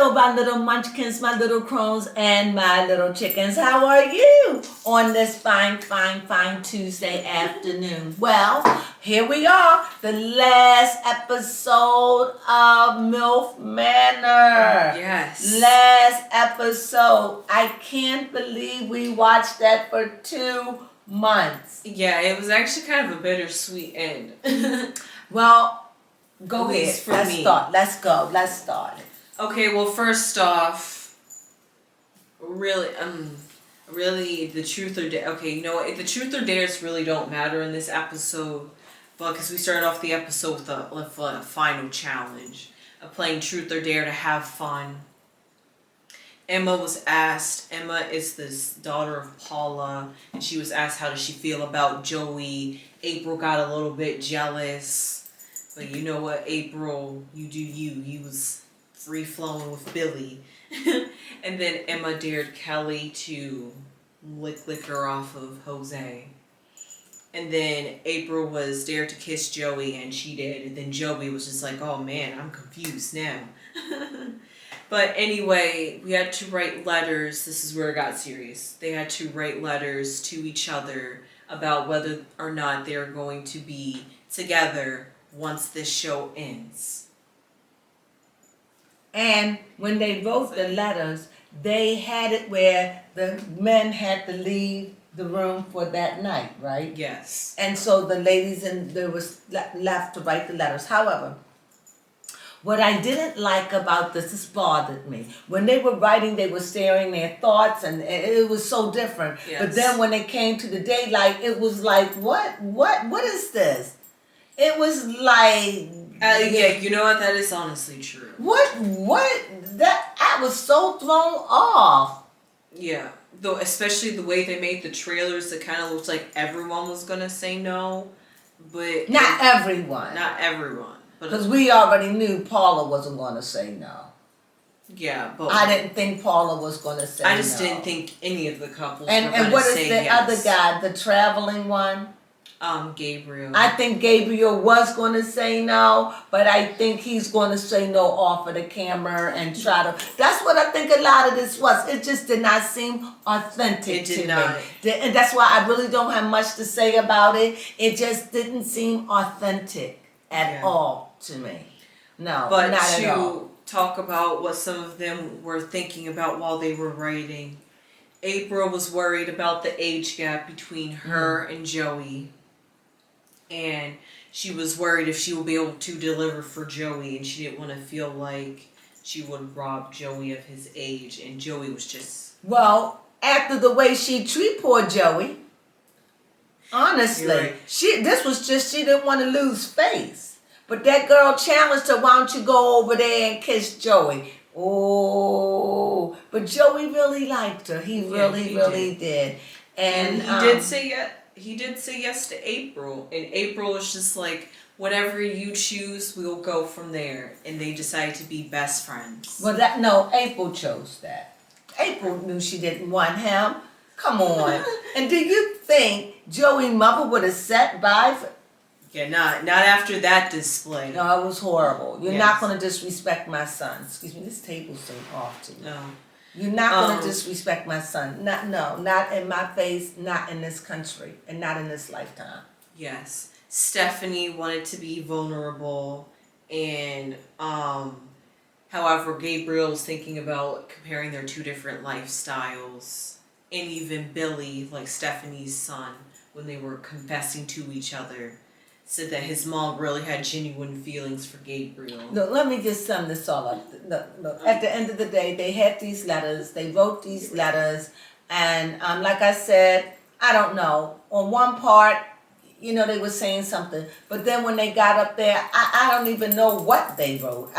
Hello, my little munchkins, my little crones, and my little chickens. How are you on this fine Tuesday afternoon? Well, here we are, the last episode of MILF Manor. Yes. Last episode. I can't believe we watched that for 2 months. Yeah, it was actually kind of a bittersweet end. Well, go At ahead. least for Let's me. start. Let's go. Let's start. Okay, well, first off, really, the truth or dare. Okay, you know what? The truth or dares really don't matter in this episode, but because we started off the episode with a final challenge of playing truth or dare to have fun. Emma was asked. Emma is this daughter of Paula, and she was asked how does she feel about Joey. April got a little bit jealous, but you know what, April, you do you. He was free flowing with Billy. And then Emma dared Kelly to lick her off of Jose. And then April was dared to kiss Joey, and she did. And then Joey was just like, oh man, I'm confused now. But anyway, we had to write letters. This is where it got serious. They had to write letters to each other about whether or not they're going to be together once this show ends. And when they wrote the letters, they had it where the men had to leave the room for that night, right? Yes. And so the ladies there was left to write the letters. However, what I didn't like about this bothered me. When they were writing, they were sharing their thoughts, and it was so different. Yes. But then when it came to the daylight, it was like, what is this? It was like... yeah, you know what? That is honestly true. What? I was so thrown off. Yeah, though, especially the way they made the trailers, it kind of looked like everyone was gonna say no, but Not everyone. Not everyone, because we already knew Paula wasn't going to say no. Yeah, but I didn't think Paula was going to say no. I just didn't think any of the couples were And going to what is say the yes. other guy, the traveling one? Gabriel. I think Gabriel was going to say no, but I think he's going to say no off of the camera and try to... That's what I think a lot of this was. It just did not seem authentic to me. And that's why I really don't have much to say about it. It just didn't seem authentic at all to me. No, but not at all. to talk about what some of them were thinking about while they were writing, April was worried about the age gap between her and Joey. And she was worried if she would be able to deliver for Joey, and she didn't want to feel like she would rob Joey of his age, and Joey was just... Well, after the way she treated poor Joey, honestly, right. she didn't want to lose face. But that girl challenged her, why don't you go over there and kiss Joey? Oh, but Joey really liked her. He really did. And he did say yes to April, and April was just like, whatever you choose, we'll go from there. And they decided to be best friends. Well, April chose that. April knew she didn't want him. Come on. And do you think Joey's mother would have sat by? Yeah, not after that display. No, it was horrible. You're not going to disrespect my son. Excuse me, this table's so off to me. No. You're not going to disrespect my son. Not in my face, not in this country, and not in this lifetime. Yes. Stephanie wanted to be vulnerable, and however, Gabriel was thinking about comparing their two different lifestyles. And even Billy, like Stephanie's son, when they were confessing to each other, said that his mom really had genuine feelings for Gabriel. Look, let me just sum this all up. Look, at the end of the day, they had these letters. They wrote these letters. And like I said, I don't know. On one part, they were saying something. But then when they got up there, I don't even know what they wrote.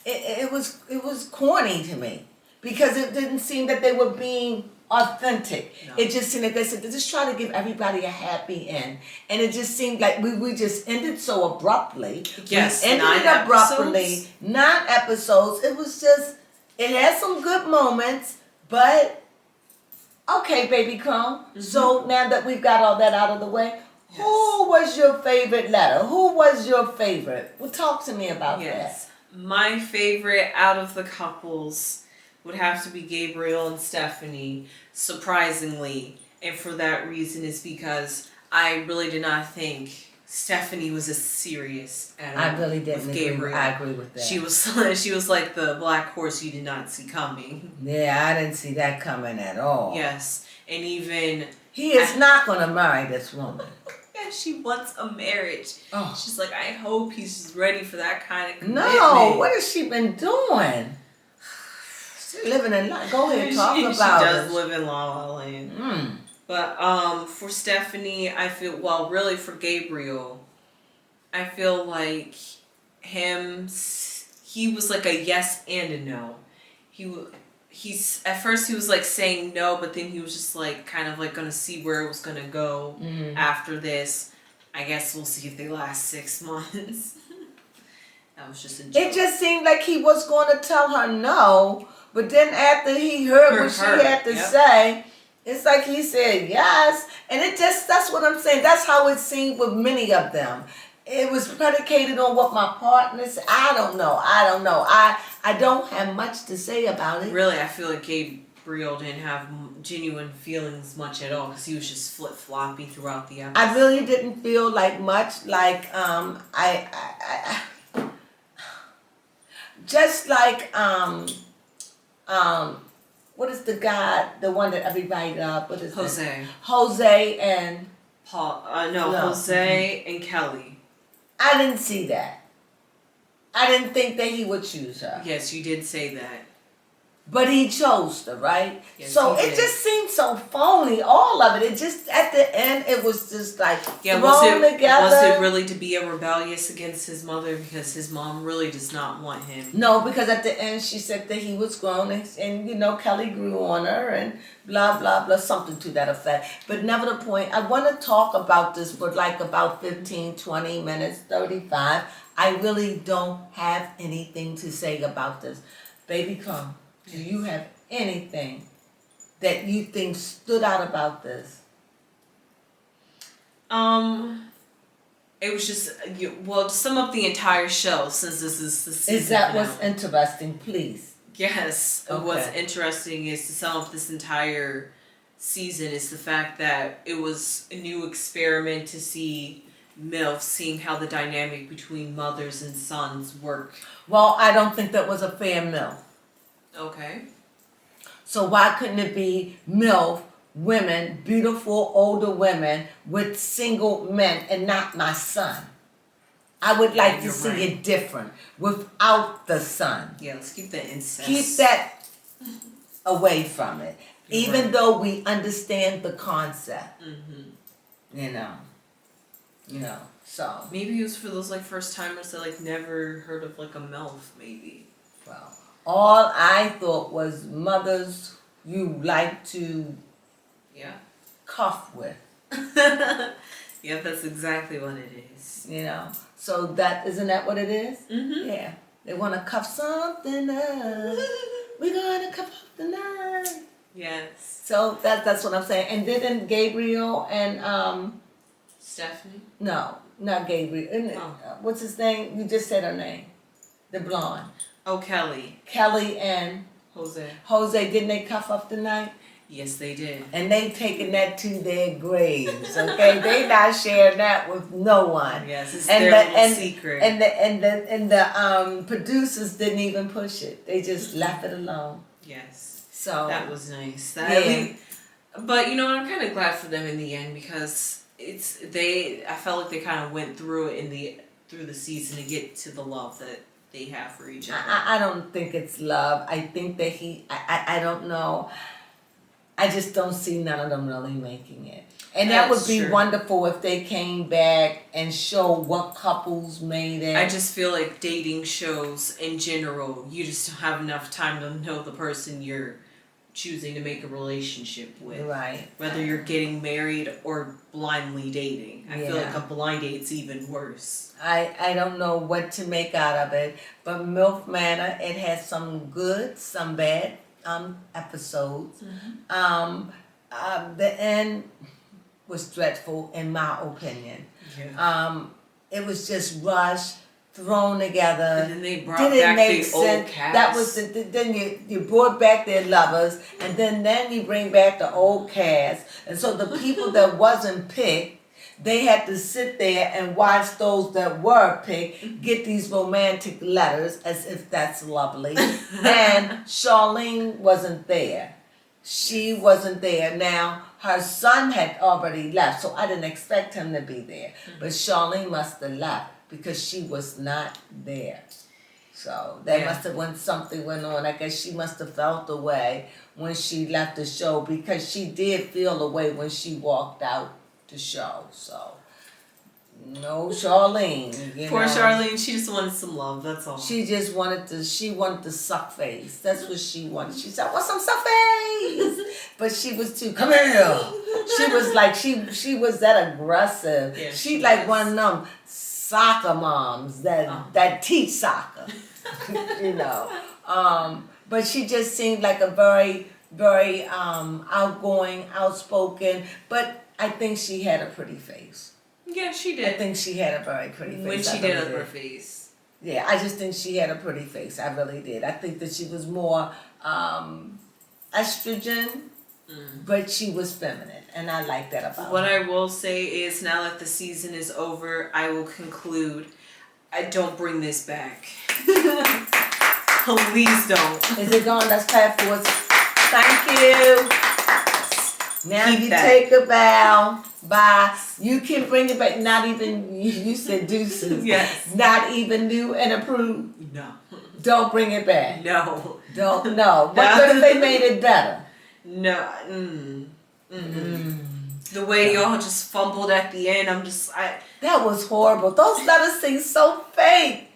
It was corny to me. Because it didn't seem that they were being authentic. No. It just seemed like they said, just try to give everybody a happy end. And it just seemed like we just ended so abruptly. Yes, we ended it abruptly. 9 episodes. It was just, it had some good moments, but okay, baby Crone. Mm-hmm. So now that we've got all that out of the way, who was your favorite letter? Who was your favorite? Well, talk to me about that. My favorite out of the couples would have to be Gabriel and Stephanie, surprisingly. And for that reason is because I really did not think Stephanie was as serious at all. I really didn't with agree. Gabriel. I agree with that. She was like the black horse you did not see coming. Yeah, I didn't see that coming at all. Yes. And even he is not going to marry this woman. Yeah, she wants a marriage. Oh. She's like, I hope he's just ready for that kind of commitment. No, what has she been doing? She's living in go ahead, talk about it. She does live in La La Land. But for Stephanie, I feel, well, really for Gabriel, I feel like he was like a yes and a no. He's at first he was like saying no, but then he was just like kind of like gonna see where it was gonna go after this. I guess we'll see if they last 6 months. That was just a joke. It just seemed like he was going to tell her no, but then after he heard what she had to say, it's like he said yes, and that's what I'm saying. That's how it seemed with many of them. It was predicated on what my partner said. I don't know. I don't have much to say about it. Really, I feel like Gabriel didn't have genuine feelings much at all because he was just flip-floppy throughout the episode. I really didn't feel like much. Like just like what is the guy, the one that everybody loved? What is Jose? That? Jose and Paul. Jose and Kelly. I didn't see that. I didn't think that he would choose her. Yes, you did say that. But he chose her, right? Yes, so it just seemed so phony, all of it. It just, at the end, it was just like thrown together. Was it really to be a rebellious against his mother because his mom really does not want him? No, because at the end she said that he was grown and you know, Kelly grew on her and blah, blah, blah, something to that effect. But never the point. I want to talk about this for like about 15, 20 minutes, 35. I really don't have anything to say about this. Baby Crone, do you have anything that you think stood out about this? It was just, to sum up the entire show, since this is the season Is that finale. what's interesting, please? Yes. Okay. What's interesting is to sum up this entire season is the fact that it was a new experiment to see MILF, seeing how the dynamic between mothers and sons work. Well, I don't think that was a fair MILF. Okay. So why couldn't it be MILF women, beautiful older women with single men and not my son? I would like to see it different without the son. Yeah, let's keep the incest. Keep that away from it. Even though we understand the concept. You know, so. Maybe it was for those like first timers that like never heard of like a MILF, maybe. Well, all I thought was mothers you like to cuff with. Yeah, that's exactly what it is. You know, so isn't that what it is? Yeah, they want to cuff something up. We're gonna cuff up the night. Yes. So that's what I'm saying. And didn't Gabriel and Stephanie? No, not Gabriel. What's his name? You just said her name. The blonde. Oh, Kelly. Kelly and Jose, didn't they cuff up the night? Yes, they did. And they taking that to their graves, okay? They not sharing that with no one. Yes, it's their little secret. And the producers didn't even push it. They just left it alone. Yes. So that was nice. But you know, I'm kind of glad for them in the end because I felt like they kind of went through it through the season to get to the love that they have for each other. I don't think it's love. I think that I don't know. I just don't see none of them really making it. And that would be wonderful if they came back and show what couples made it. I just feel like dating shows in general, you just don't have enough time to know the person you're choosing to make a relationship with. Right. Whether you're getting married or blindly dating. I feel like a blind date's even worse. I don't know what to make out of it. But MILF Manor, it has some good, some bad episodes. The end was dreadful in my opinion. It was just rushed. thrown together. And then they brought Didn't back make the old sense. cast. That was then you brought back their lovers, and then you bring back the old cast, and so the people that wasn't picked, they had to sit there and watch those that were picked get these romantic letters, as if that's lovely. And Charlene wasn't there. She wasn't there. Now, her son had already left, so I didn't expect him to be there. But Charlene must have left because she was not there. So that must have when something went on. I guess she must have felt the way when she left the show, because she did feel the way when she walked out the show. So no Charlene. Poor Charlene, she just wanted some love, that's all. She just wanted to suck face. That's what she wanted. She said, I want some suck face. But she was too, come here. She was like, she was that aggressive. Yeah, she like one of them soccer moms that teach soccer. You know. But she just seemed like a very, very outgoing, outspoken, but I think she had a pretty face. Yeah, she did. I think she had a very pretty face. When she did have her face. Yeah, I just think she had a pretty face. I really did. I think that she was more estrogen, but she was feminine, and I like that about her. What I will say is, now that the season is over, I will conclude, I don't bring this back. Please don't. Is it gone? Let's clap for us. Thank you. Now Keep you that. take a bow. Bye. You can bring it back. Not even, you said deuces. Yes. Not even new and approved. No. Don't bring it back. No. Don't, no. What if they made it better? No. The way y'all just fumbled at the end, That was horrible. Those letters seem so fake.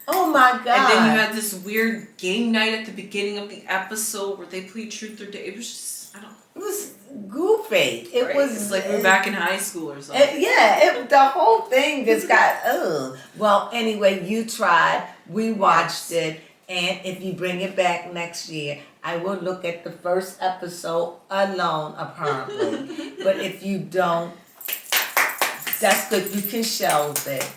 Oh my God. And then you had this weird game night at the beginning of the episode where they played Truth or Dare. It was just, It was goofy. It right? was. It's like we're back in high school or something. The whole thing just got, ugh. Well, anyway, you tried. We watched it. And if you bring it back next year, I will look at the first episode alone, apparently. But if you don't, that's good. You can shelve it.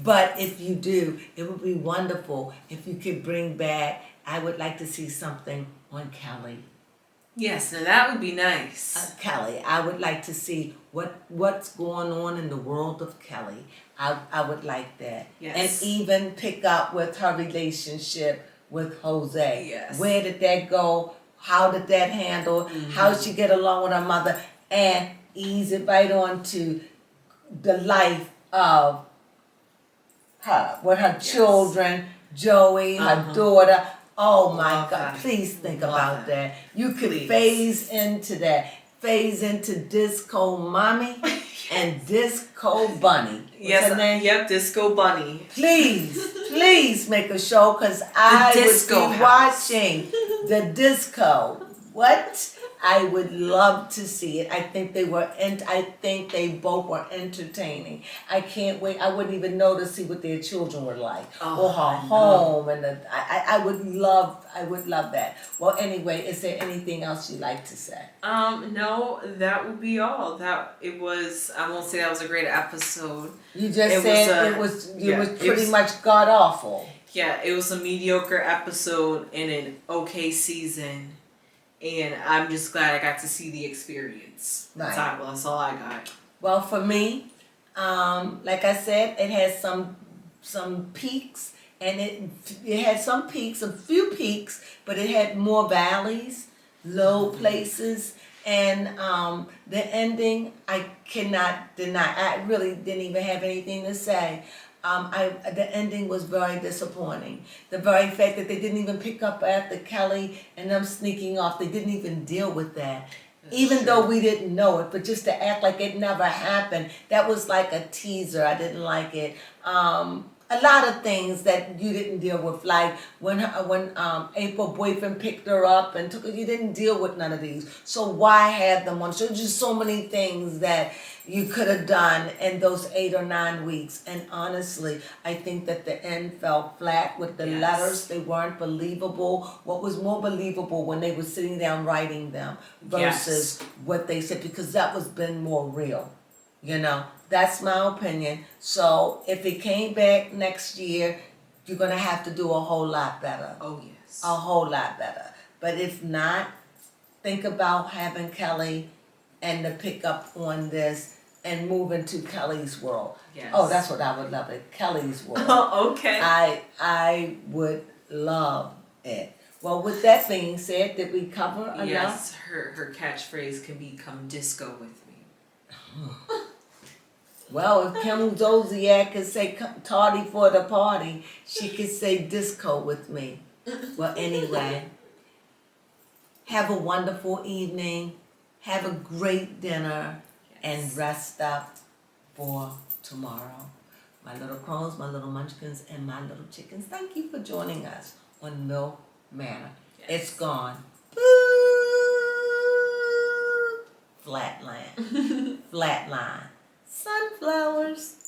But if you do, it would be wonderful if you could bring back, I would like to see something on Kelly. Yes, now that would be nice. Kelly, I would like to see what's going on in the world of Kelly. I would like that. Yes. And even pick up with her relationship with Jose. Yes. Where did that go? How did that handle? How did she get along with her mother? And ease it right on to the life of her, with her children, Joey, her daughter. Oh my Love God, that. please think Love about that. that. You could Please. phase into that. Phase into Disco Mommy and Disco Bunny. What's her name? Yep, Disco Bunny. Please make a show, because I would Disco be House. watching the disco. What? I would love to see it. I think they both were entertaining. I can't wait. I wouldn't even know to see what their children were like, or her home, and I would love that. Well, anyway, is there anything else you'd like to say? No, that would be all. I won't say that was a great episode. You just said it was pretty much god awful. Yeah, it was a mediocre episode in an okay season. And I'm just glad I got to see the experience. Right. That's all I got. Well, for me, like I said, it has some peaks, and it had some peaks, a few peaks, but it had more valleys, low places, and the ending I cannot deny. I really didn't even have anything to say. The ending was very disappointing. The very fact that they didn't even pick up after Kelly and them sneaking off, they didn't even deal with that. Even though we didn't know it, but just to act like it never happened, that was like a teaser. I didn't like it. A lot of things that you didn't deal with, like when April boyfriend picked her up and took her, you didn't deal with none of these. So why have them on? So just so many things that you could have done in those 8 or 9 weeks. And honestly, I think that the end fell flat with the letters. They weren't believable. What was more believable when they were sitting down writing them versus what they said, because that was been more real. You know, that's my opinion. So if it came back next year, you're gonna have to do a whole lot better. Oh yes. A whole lot better. But if not, think about having Kelly and to pick up on this and move into Kelly's world. Yes. Oh, that's what I would love it. Kelly's world. Okay. I would love it. Well, with that being said, did we cover enough? Yes, her catchphrase can become disco with me. Well, if Kim Zolciak could say tardy for the party, she could say disco with me. Well, anyway, have a wonderful evening. Have a great dinner. Yes. And rest up for tomorrow. My little crones, my little munchkins, and my little chickens, thank you for joining us on MILF Manor. Yes. It's gone. Flatline. Flatline. Sunflowers.